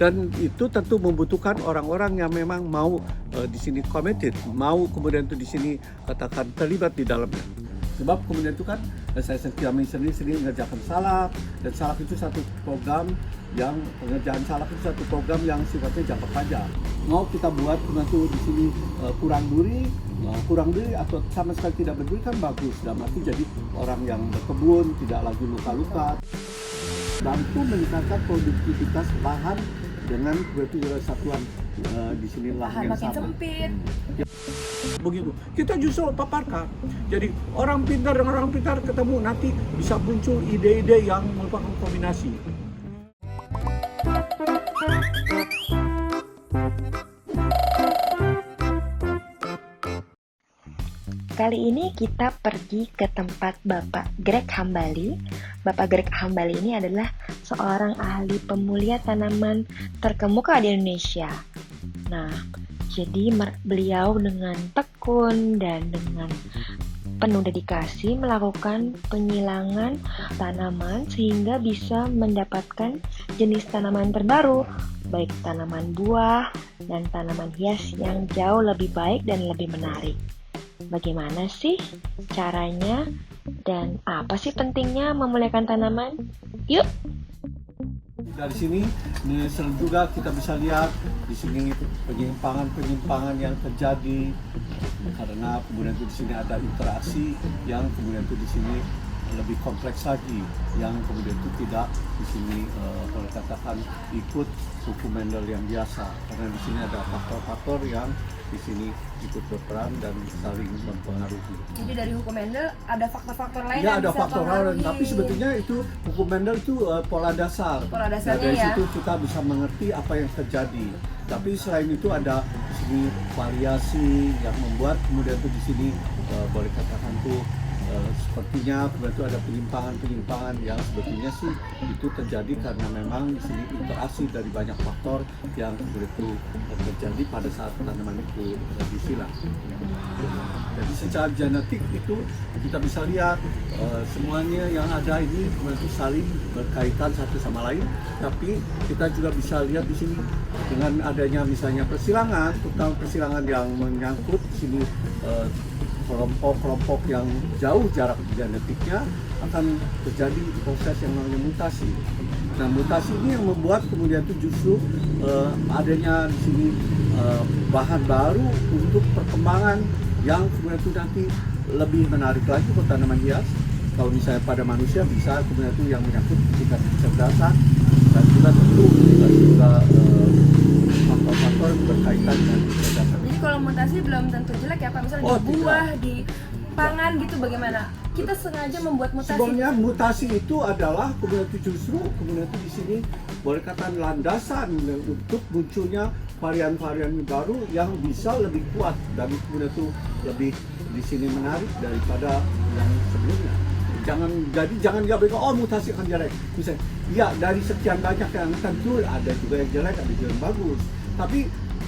Dan itu tentu membutuhkan orang-orang yang memang mau di sini committed, mau kemudian itu di sini katakan terlibat di dalamnya. Sebab kemudian itu kan kami sendiri mengerjakan salak, dan salak itu satu program yang pengerjaan salak itu satu program yang sifatnya jangka panjang. Mau kita buat kemudian itu di sini kurang duri atau sama sekali tidak berduri kan bagus. Dan arti jadi orang yang berkebun tidak lagi luka-luka. Bantu meningkatkan produktivitas lahan dengan satuan di sini lahan yang makin sama. sempit. Begitu kita justru paparkan, jadi orang pintar dengan orang pintar ketemu, nanti bisa muncul ide-ide yang merupakan kombinasi. Kali ini kita pergi ke tempat Bapak Greg Hambali. Bapak Greg Hambali ini adalah seorang ahli pemulia tanaman terkemuka di Indonesia. Nah, jadi beliau dengan tekun dan dengan penuh dedikasi melakukan penyilangan tanaman sehingga bisa mendapatkan jenis tanaman terbaru, baik tanaman buah dan tanaman hias yang jauh lebih baik dan lebih menarik. Bagaimana sih caranya dan apa sih pentingnya memuliakan tanaman? Yuk! Dari sini seru juga kita bisa lihat di sini penyimpangan yang terjadi karena kemudian itu di sini ada interaksi yang kemudian itu di sini lebih kompleks lagi, yang kemudian itu tidak di sini kalau katakan ikut hukum Mendel yang biasa, karena di sini ada faktor-faktor yang di sini ikut berperan dan saling mempengaruhi. Jadi dari hukum Mendel ada faktor-faktor lain Ya, yang ada bisa faktor lain, mempengaruhi. tapi sebetulnya itu hukum Mendel itu pola dasar. Pola dasarnya dari ya. situ kita bisa mengerti apa yang terjadi. Tapi selain itu ada di sini variasi yang membuat kemudian itu di sini boleh katakan tuh sepertinya kemudian itu ada penyimpangan yang sebetulnya sih itu terjadi karena memang di sini interaksi dari banyak faktor yang kemudian itu terjadi pada saat tanaman itu disilang. Jadi secara genetik itu kita bisa lihat semuanya yang ada ini kemudian itu saling berkaitan satu sama lain. Tapi kita juga bisa lihat di sini dengan adanya misalnya persilangan, terutama persilangan yang menyangkut di sini kelompok-kelompok yang jauh jarak genetiknya akan terjadi proses yang namanya mutasi. Nah, mutasi ini yang membuat kemudian itu justru adanya di sini bahan baru untuk perkembangan yang kemudian itu nanti lebih menarik lagi untuk tanaman hias. Kalau misalnya pada manusia bisa kemudian itu yang menyangkut tingkat kecerdasan dan juga tentu juga faktor-faktor berkaitan dengan kecerdasan. Jadi kalau mutasi belum tentu jelek ya Pak, misalnya di buah, di pangan gitu bagaimana? Kita sengaja membuat mutasi. Sebenarnya mutasi itu adalah kemudian itu justru kemudian itu di sini boleh katakan landasan untuk munculnya varian-varian baru yang bisa lebih kuat dan kemudian itu lebih di sini menarik daripada yang sebelumnya. Jangan bilang oh mutasi akan jelek. Misalnya, ya dari sekian banyak yang tentu ada juga yang jelek, ada juga yang bagus. Tapi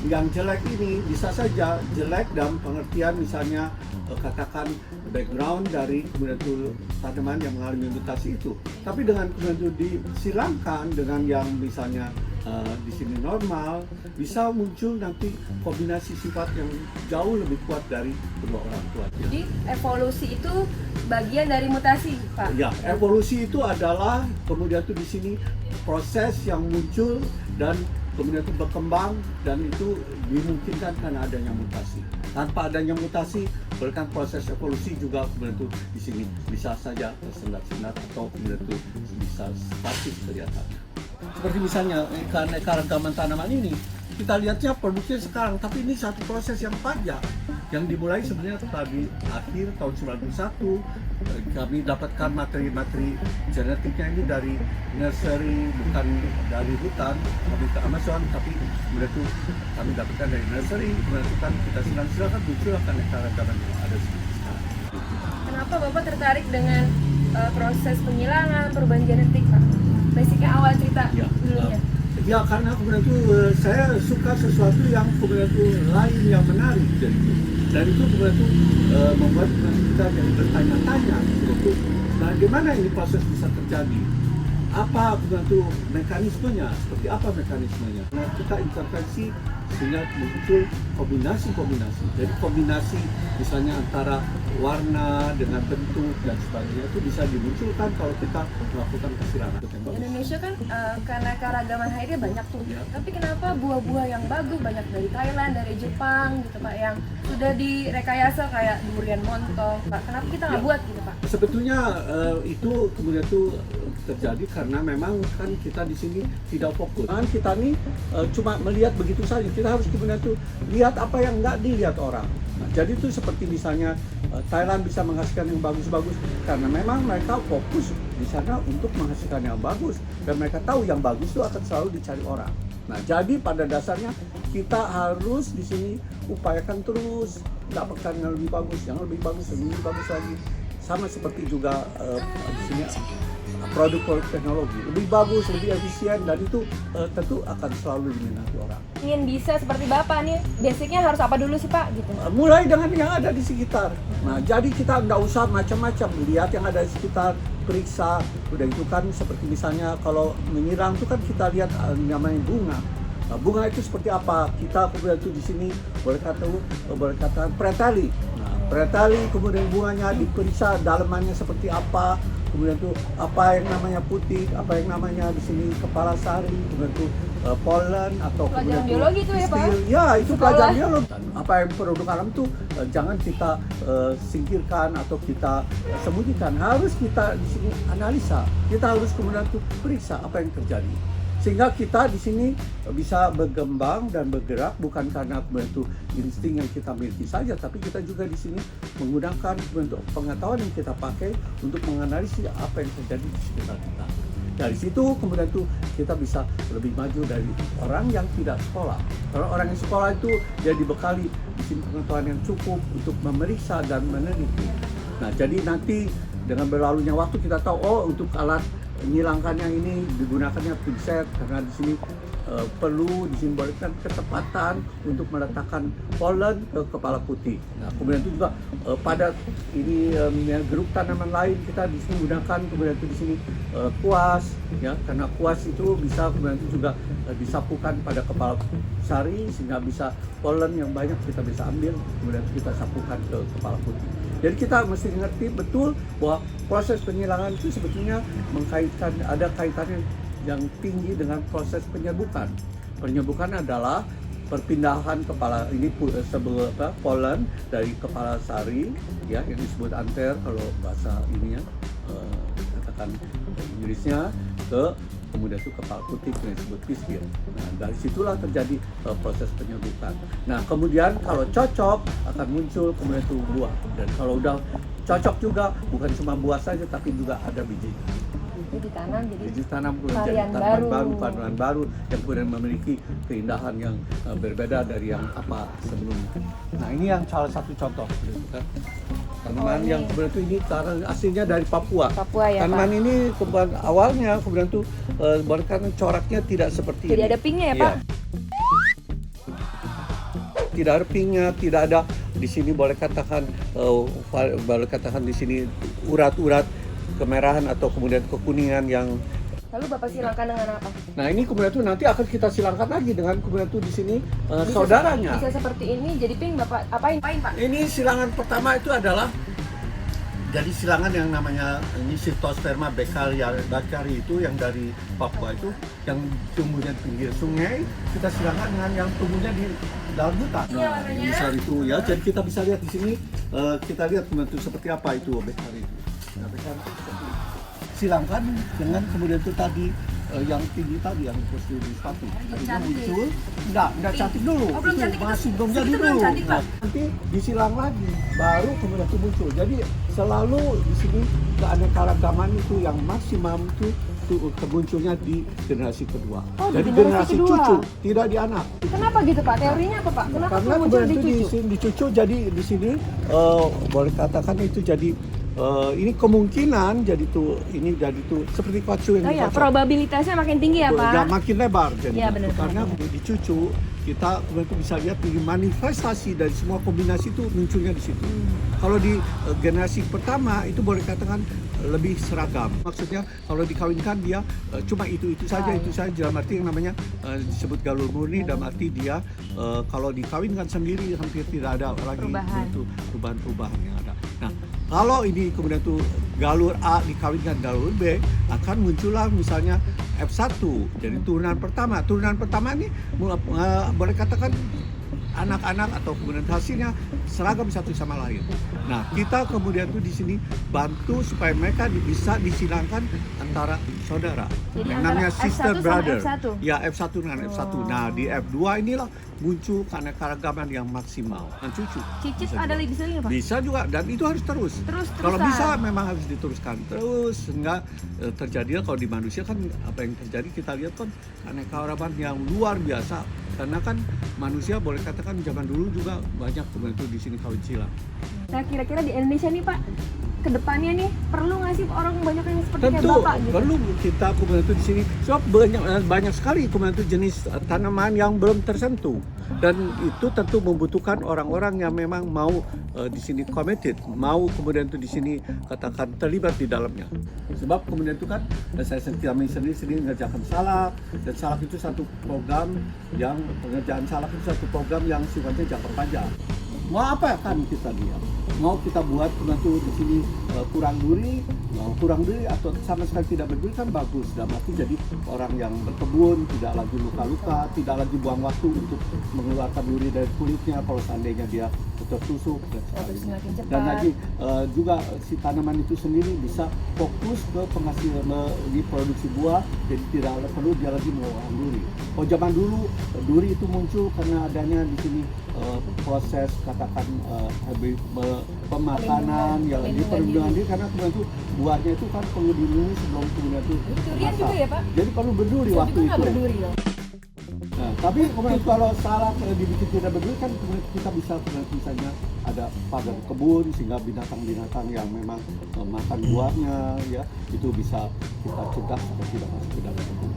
yang jelek ini bisa saja jelek dalam pengertian misalnya katakan background dari kemudian itu tanaman yang mengalami mutasi itu. Tapi dengan kemudian itu disilangkan dengan yang misalnya di sini normal, bisa muncul nanti kombinasi sifat yang jauh lebih kuat dari kedua orang tua. Jadi evolusi itu bagian dari mutasi, Pak. Ya, evolusi itu adalah kemudian itu di sini proses yang muncul dan kemudian itu berkembang dan itu dimungkinkan karena adanya mutasi. Tanpa adanya mutasi, bahkan proses evolusi juga kemudian itu di sini bisa saja tersendat-sendat atau kemudian itu bisa statis kelihatannya. Seperti misalnya keanekaragaman tanaman ini, kita lihatnya produksinya sekarang, tapi ini satu proses yang panjang yang dimulai sebenarnya tadi akhir tahun 91. Kami dapatkan materi-materi genetiknya ini dari nursery, bukan dari hutan, kami ke Amazon, tapi kemudian itu kami dapatkan dari nursery, kemudian itu kan kita silang-silang kan muncul keanekaragaman yang ada sekarang. Kenapa Bapak tertarik dengan proses penyilangan, perubahan genetik, Pak? Basicnya awal cerita dulunya. Ya karena kemudian itu saya suka sesuatu yang kemudian itu lain yang menarik dari itu. Dan itu kemudian itu membuat kita jadi bertanya-tanya itu bagaimana ini proses bisa terjadi. apa kemudian mekanismenya, seperti apa mekanismenya. Nah, kita intervensi sehingga muncul kombinasi-kombinasi. Jadi kombinasi misalnya antara warna dengan bentuk dan sebagainya itu bisa dimunculkan kalau kita melakukan kesilangan. Indonesia kan karena keragaman airnya banyak tuh. Ya. Tapi kenapa buah-buah yang bagus banyak dari Thailand, dari Jepang gitu Pak, yang sudah direkayasa kayak durian montong, Pak. Kenapa kita nggak buat gitu Pak? Sebetulnya itu kemudian itu terjadi karena memang kan kita di sini tidak fokus. Kan kita nih cuma melihat begitu saja. Kita harus kemudian tuh lihat apa yang nggak dilihat orang. Nah, jadi itu seperti misalnya Thailand bisa menghasilkan yang bagus-bagus karena memang mereka fokus di sana untuk menghasilkan yang bagus dan mereka tahu yang bagus itu akan selalu dicari orang. Nah, jadi pada dasarnya kita harus di sini upayakan terus dapatkan yang lebih bagus, yang lebih bagus lagi. Sama seperti juga di sini produk teknologi lebih bagus, lebih efisien dan itu tentu akan selalu diminati orang. Ingin bisa seperti Bapak nih, basicnya harus apa dulu sih Pak gitu? Mulai dengan yang ada di sekitar. Nah, jadi kita nggak usah macam-macam, lihat yang ada di sekitar, periksa. Udah itu kan seperti misalnya kalau menyerang itu kan kita lihat namanya bunga. Nah, bunga itu seperti apa? Kita kemudian itu di sini boleh kata preteli. Nah, preteli kemudian bunganya diperiksa dalamannya seperti apa. Kemudian itu apa yang namanya putih, apa yang namanya di sini kepala sari, kemudian itu pollen atau pelajaran biologi itu ya Pak? Ya, itu pelajaran biologi. Apa yang produk alam itu jangan kita singkirkan atau kita sembunyikan. Harus kita di sini analisa. Kita harus kemudian itu periksa apa yang terjadi. Sehingga kita di sini bisa berkembang dan bergerak bukan karena itu insting yang kita miliki saja, tapi kita juga di sini menggunakan bentuk pengetahuan yang kita pakai untuk menganalisis apa yang terjadi di sekitar kita. Dari situ kemudian itu kita bisa lebih maju dari orang yang tidak sekolah. Kalau orang yang sekolah itu dia dibekali di sini pengetahuan yang cukup untuk memeriksa dan meneliti. Nah, jadi nanti dengan berlalunya waktu kita tahu untuk alat menyilangkan yang ini digunakannya pinset karena di sini perlu disimbolkan ketepatan untuk meletakkan pollen ke kepala putih. Nah, kemudian itu juga pada ini grup tanaman lain kita di sini gunakan kemudian itu di sini kuas ya karena kuas itu bisa kemudian itu juga disapukan pada kepala sari sehingga bisa pollen yang banyak kita bisa ambil kemudian kita sapukan ke kepala putih. Jadi kita mesti ngerti betul bahwa proses penyilangan itu sebetulnya ada kaitannya yang tinggi dengan proses penyerbukan. Penyerbukan adalah perpindahan kepala ini pollen dari kepala sari ya yang disebut anther kalau bahasa ininya katakan Inggrisnya ke kemudian itu kepala putih yang disebut pistil. Nah, dari situlah terjadi proses penyerbukan. Nah, kemudian kalau cocok akan muncul kemudian itu buah. Dan kalau udah cocok juga bukan cuma buah saja tapi juga ada biji. Jadi ditanam jadi tanam jadi tanaman baru yang kemudian memiliki keindahan yang berbeda dari yang apa sebelumnya. Nah, ini yang salah satu contoh kan. Tanaman yang kemudian itu ini aslinya dari Papua. Papua ya tanaman Pak? ini awalnya kemudian itu karena coraknya tidak seperti Jadi ini. ada pinknya ya Pak? Tidak ada pinknya, tidak ada di sini boleh katakan di sini urat-urat kemerahan atau kemudian kekuningan yang. Lalu Bapak silangkan dengan apa? Nah, ini kemudian itu nanti akan kita silangkan lagi dengan kemudian itu di sini saudaranya. Bisa seperti ini jadi pink Bapak apain Pak? Ini silangan pertama itu adalah jadi silangan yang namanya ini Cytosperma bakari itu yang dari Papua itu yang tumbuhnya di pinggir sungai, kita silangkan dengan yang tumbuhnya di dalam hutan. Nah, ini besar itu ya. Jadi kita bisa lihat di sini kita lihat kemudian itu seperpi apa itu bakari itu. Nah, bakari itu seperti silangkan dengan kemudian itu tadi yang tinggi tadi yang posisi di sepatu. Jadi muncul, enggak cantik dulu. Oh, belum cantik, masih belum jadi itu dulu. belum cantik, Pak. Nah, nanti disilang lagi, baru kemudian itu muncul. Jadi selalu di sini keanekaragaman itu yang maksimum itu munculnya di generasi kedua. Oh, jadi di generasi kedua. cucu, tidak di anak. Kenapa gitu Pak? Teorinya apa Pak? Kenapa Karena muncul kemudian di itu cucu? di cucu jadi di sini boleh katakan itu jadi ini kemungkinan jadi tuh ini jadi tuh seperti kacu yang Oh ya, dikocok. probabilitasnya makin tinggi ya Pak? Ya, makin lebar jadi. Iya, benar. Karena di cucu kita kemudian bisa lihat di manifestasi dari semua kombinasi itu munculnya di situ. Kalau di generasi pertama itu boleh katakan lebih seragam. Maksudnya kalau dikawinkan dia cuma itu saja, itu saja. Dalam arti yang namanya disebut galur murni, dalam arti dia kalau dikawinkan sendiri hampir tidak ada lagi perubahan yang ada. Nah, kalau ini kemudian tuh galur A dikawinkan galur B, akan muncullah misalnya F1, jadi turunan pertama. Turunan pertama ini boleh katakan anak-anak atau kemudian hasilnya seragam satu sama lain. Nah, kita kemudian tuh di sini bantu supaya mereka bisa disilangkan antara saudara. Jadi yang antara namanya sister F1 sama brother. F1? Ya, F1 dengan F1. Nah, di F2 inilah muncul keanekaragaman yang maksimal. Dan cucu. Cicit Bisa ada juga. bisa lagi, Pak? Bisa juga, dan itu harus terus. Kalau bisa memang harus diteruskan terus sehingga terjadilah kalau di manusia kan apa yang terjadi kita lihat kan keanekaragaman yang luar biasa. Karena kan manusia boleh katakan zaman dulu juga banyak kemudian itu di sini kawin silang. Nah, kira-kira di Indonesia nih, Pak, kedepannya nih perlu nggak sih orang banyak yang seperti kayak Tentu Bapak gitu? perlu kita kemudian itu di sini. Sebab banyak sekali kemudian itu jenis tanaman yang belum tersentuh, dan itu tentu membutuhkan orang-orang yang memang mau di sini committed, mau kemudian itu di sini katakan terlibat di dalamnya. Sebab kemudian itu kan saya sendiri mengerjakan salak, dan salak itu satu program yang pengerjaan salak itu satu program yang sifatnya jangka panjang. Mau apa kan kita lihat? Mau kita buat tentu di sini kurang duri atau sama sekali tidak berduri kan bagus. Dan arti jadi orang yang berkebun tidak lagi luka-luka, tidak lagi buang waktu untuk mengeluarkan duri dari kulitnya kalau seandainya dia tertusuk dan sebagainya. Dan lagi juga si tanaman itu sendiri bisa fokus ke penghasil di produksi buah, jadi tidak perlu dia lagi mengeluarkan duri. Kalau zaman dulu duri itu muncul karena adanya di sini proses katakan pemakanan yang di perlindungan diri, karena kemudian itu buahnya itu kan perlu dilindungi sebelum kemudian itu Durian juga ya, Pak? jadi perlu berduri waktu Nggak itu. berduri loh. Nah, tapi kemudian kalau salak dibikin tidak berduri kan kemudian kita bisa misalnya ada pagar kebun sehingga binatang-binatang yang memang makan buahnya ya itu bisa kita cegah supaya tidak masuk ke dalam kebun.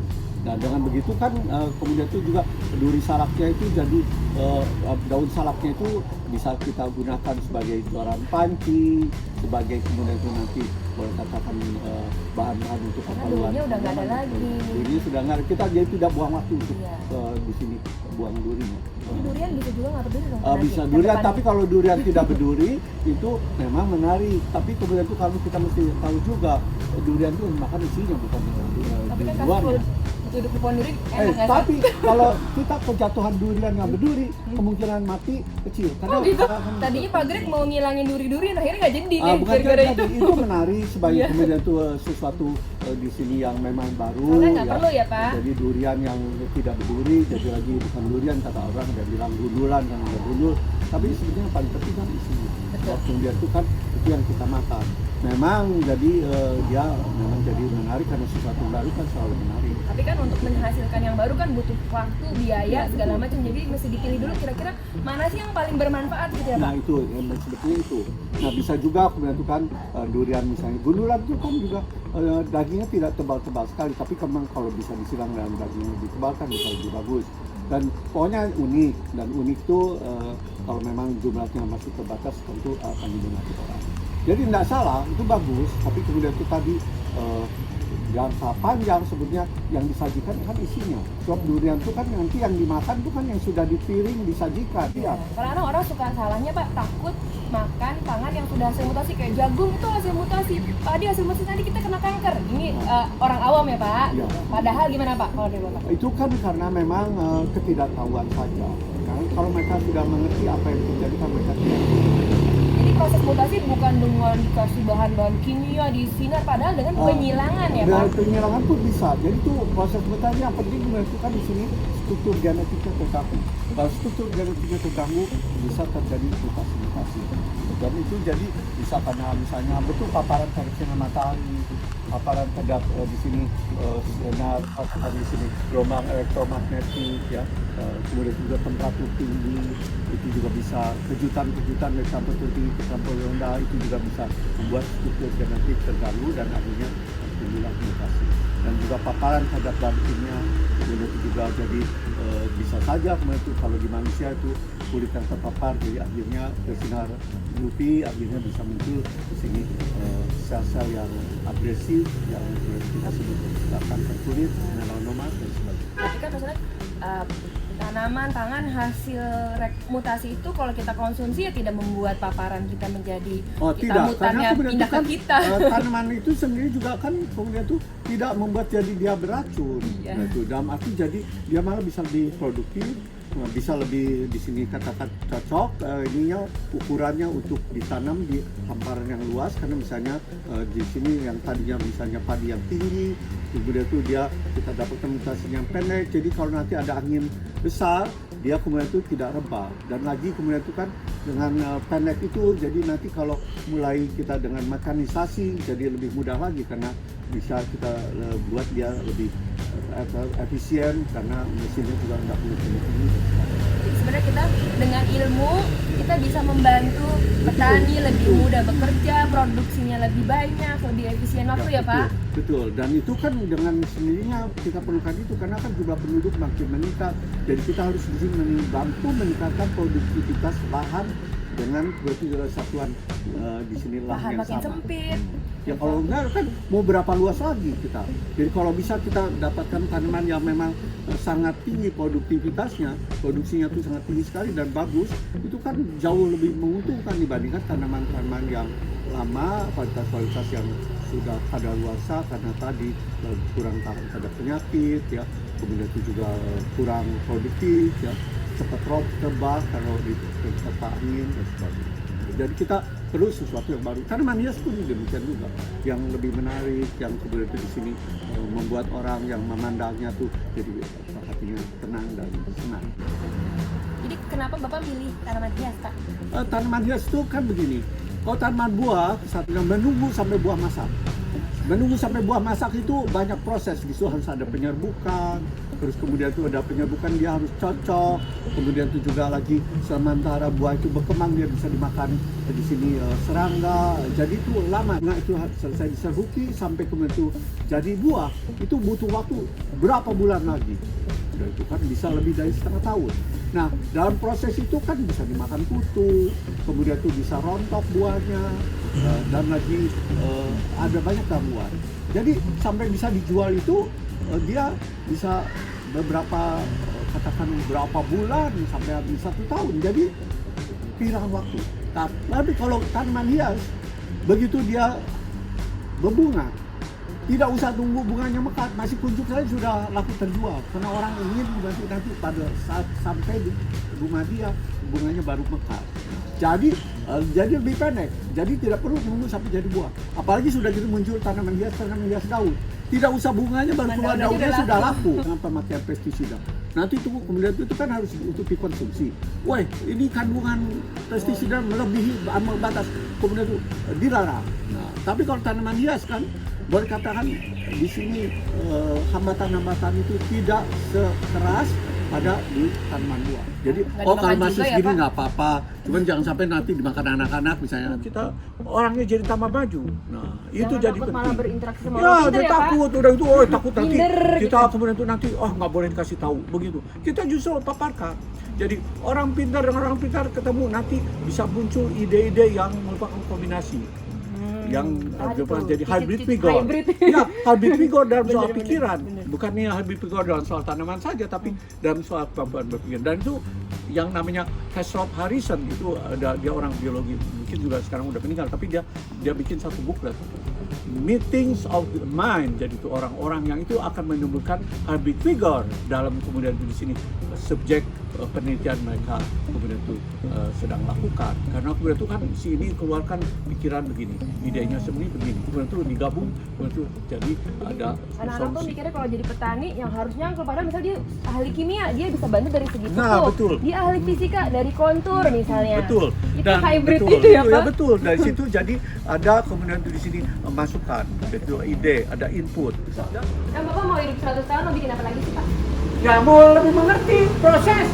Nah, dengan begitu kan kemudian itu juga duri salaknya itu jadi daun salaknya itu bisa kita gunakan sebagai juaran panci, sebagai kemudian itu nanti boleh katakan bahan-bahan untuk keperluan. Durinya udah nggak ada lagi. Durinya sudah nggak ada. Kita jadi tidak buang waktu untuk di sini buang durinya. Jadi durian bisa juga nggak berduri dong? Bisa durian, tapi kalau durian tidak berduri itu memang menarik. Tapi kemudian itu kalau kita mesti tahu juga durian itu makan isinya bukan Tapi kan buahnya. duduk di pohon duri enak nggak sih? Tapi kalau kita kejatuhan durian yang berduri, kemungkinan mati kecil. Oh gitu? Tadinya Pak Greg mau ngilangin duri-duri, akhirnya nggak jadi nih Bukan gara-gara jadi, itu. itu menarik sebagai kemudian itu sesuatu di sini yang memang baru. Soalnya nggak perlu ya, Pak? Jadi durian yang tidak berduri, jadi lagi bukan durian kata orang, dia bilang gundulan kan nggak gundul. Tapi sebetulnya paling penting kan isinya. Waktu dia itu kan itu yang kita makan. Memang jadi dia memang jadi menarik karena sesuatu baru kan selalu menarik. Tapi kan untuk menghasilkan yang baru kan butuh waktu, biaya, segala macam. Jadi mesti dipilih dulu kira-kira mana sih yang paling bermanfaat gitu ya, Pak? Nah itu sebetulnya itu. Nah bisa juga kemudian itu kan durian misalnya gundulan itu kan juga dagingnya tidak tebal-tebal sekali, tapi memang kalau bisa disilang dengan daging yang lebih tebal kan bisa lebih bagus. Dan pokoknya unik, dan unik itu kalau memang jumlahnya masih terbatas tentu akan diminati orang. Jadi tidak salah, itu bagus, tapi kemudian itu tadi jangka panjang sebetulnya yang disajikan kan isinya. Sebab durian itu kan nanti yang dimakan itu kan yang sudah dipiring disajikan. Ya. Karena orang suka salahnya, Pak, takut makan pangan yang sudah hasil mutasi, kayak jagung itu hasil mutasi, padi hasil mutasi, nanti kita kena kanker. Ini orang awam ya, Pak. Ya. Padahal gimana, Pak, kalau dari Bapak? Itu kan karena memang ketidaktahuan saja. Karena kalau mereka sudah mengerti apa yang terjadi kan mereka tidak. Jadi proses mutasi bukan dengan dikasih bahan-bahan kimia di sinar, padahal dengan penyilangan ya, Pak. Dengan penyilangan pun bisa. Jadi itu proses mutasi yang penting menentukan di sini struktur genetiknya terganggu. Kalau struktur genetiknya terganggu bisa terjadi mutasi-mutasi. Dan itu jadi bisa karena misalnya betul paparan terhadap sinar matahari, paparan terhadap di sini sinar di sini gelombang elektromagnetik ya, kemudian juga temperatur tinggi itu juga bisa, kejutan-kejutan dari temperatur tinggi ke temperatur rendah itu juga bisa membuat struktur genetik terganggu dan akhirnya timbullah mutasi. Dan juga paparan terhadap bahan kimia kemudian itu juga jadi bisa saja kemudian itu kalau di manusia itu kulit yang terpapar, jadi akhirnya sinar UV akhirnya bisa muncul di sini sel-sel yang agresif yang kita sebut kanker kulit, melanoma dan sebagainya. Tapi kan maksudnya tanaman pangan hasil mutasi itu kalau kita konsumsi ya tidak membuat paparan kita menjadi mutannya pindah ke kita. Tanaman itu sendiri juga kan kemudian itu tidak membuat jadi dia beracun. Iya. Nah, itu dalam arti jadi dia malah bisa lebih produktif, bisa lebih di sini katakan cocok ininya ukurannya untuk ditanam di hamparan yang luas karena misalnya di sini yang tadinya misalnya padi yang tinggi kemudian itu kita dapatkan mutasi yang pendek, jadi kalau nanti ada angin besar dia kemudian itu tidak rebah dan lagi kemudian itu kan dengan pendek itu jadi nanti kalau mulai kita dengan mekanisasi jadi lebih mudah lagi karena bisa kita buat dia lebih efisien karena mesinnya juga tidak perlu tinggi. Sebenarnya kita dengan ilmu kita bisa membantu petani lebih mudah bekerja, produksinya lebih banyak, lebih efisien waktu ya Pak? Betul, dan itu kan dengan sendirinya kita perlukan itu karena kan jumlah penduduk makin meningkat, jadi kita harus di sini membantu meningkatkan produktivitas lahan dengan satuan di sini lahan yang makin sama. Sempit. Ya kalau enggak kan mau berapa luas lagi kita. Jadi kalau bisa kita dapatkan tanaman yang memang sangat tinggi produktivitasnya, produksinya itu sangat tinggi sekali dan bagus, itu kan jauh lebih menguntungkan dibandingkan tanaman-tanaman yang lama, kualitas yang sudah kadaluarsa karena tadi kurang tahan terhadap penyakit ya, kemudian itu juga kurang produktif ya, cepat rebah kalau diterpa angin dan sebagainya. Jadi kita perlu sesuatu yang baru. Tanaman hias pun demikian juga, yang lebih menarik, yang kemudian itu di sini membuat orang yang memandangnya tuh jadi hatinya tenang dan senang. Jadi kenapa Bapak milih tanaman hias Pak? Tanaman hias itu kan begini, kalau tanaman buah satunya menunggu sampai buah masak. Menunggu sampai buah masak itu banyak proses, itu harus ada penyerbukan, terus kemudian itu ada penyerbukan dia harus cocok, kemudian itu juga lagi sementara buah itu berkembang dia bisa dimakan di sini serangga, jadi itu lama. Nah itu selesai diserbuki sampai kemudian itu jadi buah itu butuh waktu berapa bulan lagi, dan itu kan bisa lebih dari setengah tahun. Nah dalam proses itu kan bisa dimakan kutu, kemudian itu bisa rontok buahnya, dan lagi ada banyak gangguan. Jadi sampai bisa dijual itu dia bisa beberapa katakan berapa bulan sampai habis 1 tahun. Jadi pirang waktu. Tapi kalau tanaman hias begitu dia berbunga, tidak usah tunggu bunganya mekar, masih kuncup saja sudah laku terjual. Karena orang ingin nanti pada saat sampai di rumah dia bunganya baru mekar. Jadi lebih pendek. Jadi tidak perlu menunggu sampai jadi buah. Apalagi sudah gitu muncul tanaman hias daun. Tidak usah bunganya baru keluar daunnya sudah laku. Dengan pemakaian pestisida. Nanti itu kemudian itu kan harus untuk dikonsumsi. Wah, ini kandungan pestisida melebihi ambang batas. Kemudian itu dilarang. Nah, tapi kalau tanaman hias kan boleh katakan di sini hambatan-hambatan itu tidak sekeras pada di tanaman buah. Jadi kalau masih segini nggak apa-apa, cuman jangan sampai nanti dimakan anak-anak misalnya. Kita orangnya jadi tambah maju. Nah, itu jadi penting. Malah berinteraksi sama ya, orang dia ya, takut, Pak? udah itu, takut nanti Minder, kita gitu. kemudian itu nanti, nggak boleh dikasih tahu begitu. Kita justru paparkan. Jadi orang pintar dengan orang pintar ketemu nanti bisa muncul ide-ide yang merupakan kombinasi. Yang jadi hybrid vigor. Ya, hybrid vigor dalam soal pikiran. Bukannya hybrid vigor dalam soal tanaman saja, tapi dalam soal kemampuan berpikir. Dan itu yang namanya Haslop Harrison itu dia orang biologi, mungkin juga sekarang udah meninggal, tapi dia bikin satu booklet Meetings of the Mind. Jadi itu orang-orang yang itu akan menumbuhkan hybrid vigor dalam kemudian di sini subjek penelitian mereka kemudian itu sedang lakukan, karena kemudian itu kan si ini keluarkan pikiran begini, idenya sebenarnya begini, kemudian itu digabung, kemudian itu jadi ada anak-anak tuh mikirnya kalau jadi petani yang harusnya padahal misalnya dia ahli kimia, dia bisa bantu dari segi pupuk. Nah, betul. Dia ahli fisika dari kontur misalnya. Betul. Itu hybrid betul, itu ya Pak? Ya betul. Dari situ jadi ada kemudian itu di sini masukan, itu ide, ada input. Kan Bapak mau hidup 100 tahun mau bikin apa lagi sih Pak? Ya mau lebih mengerti proses.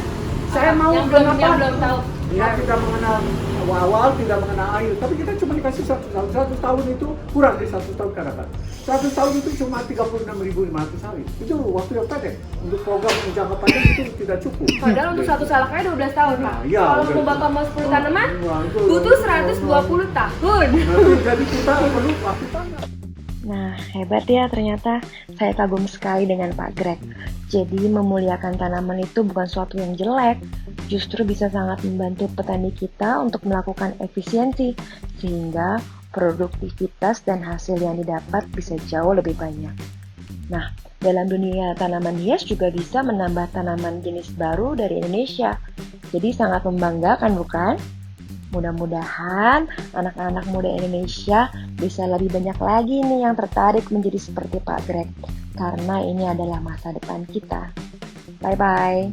Saya mau yang belum tahu. Ya kita mengenal awal tidak mengenal air, tapi kita cuma dikasih 100 tahun itu kurang dari 100 tahun katakan. 100 tahun itu cuma 36.500 hari. Itu waktu yang pendek. Untuk program yang jangka panjang itu tidak cukup. Padahal untuk satu salaknya 12 tahun, Pak. Iya, Kalau udah. mau Bapak mau 10 tanaman, Wah, itu. butuh 120 tahun. Jadi kita perlu waktu tanam. Nah, hebat ya ternyata. Saya kagum sekali dengan Pak Greg. Jadi memuliakan tanaman itu bukan suatu yang jelek, justru bisa sangat membantu petani kita untuk melakukan efisiensi, sehingga produktivitas dan hasil yang didapat bisa jauh lebih banyak. Nah, dalam dunia tanaman hias juga bisa menambah tanaman jenis baru dari Indonesia. Jadi sangat membanggakan, bukan? Mudah-mudahan anak-anak muda Indonesia bisa lebih banyak lagi nih yang tertarik menjadi seperti Pak Greg, karena ini adalah masa depan kita. Bye-bye.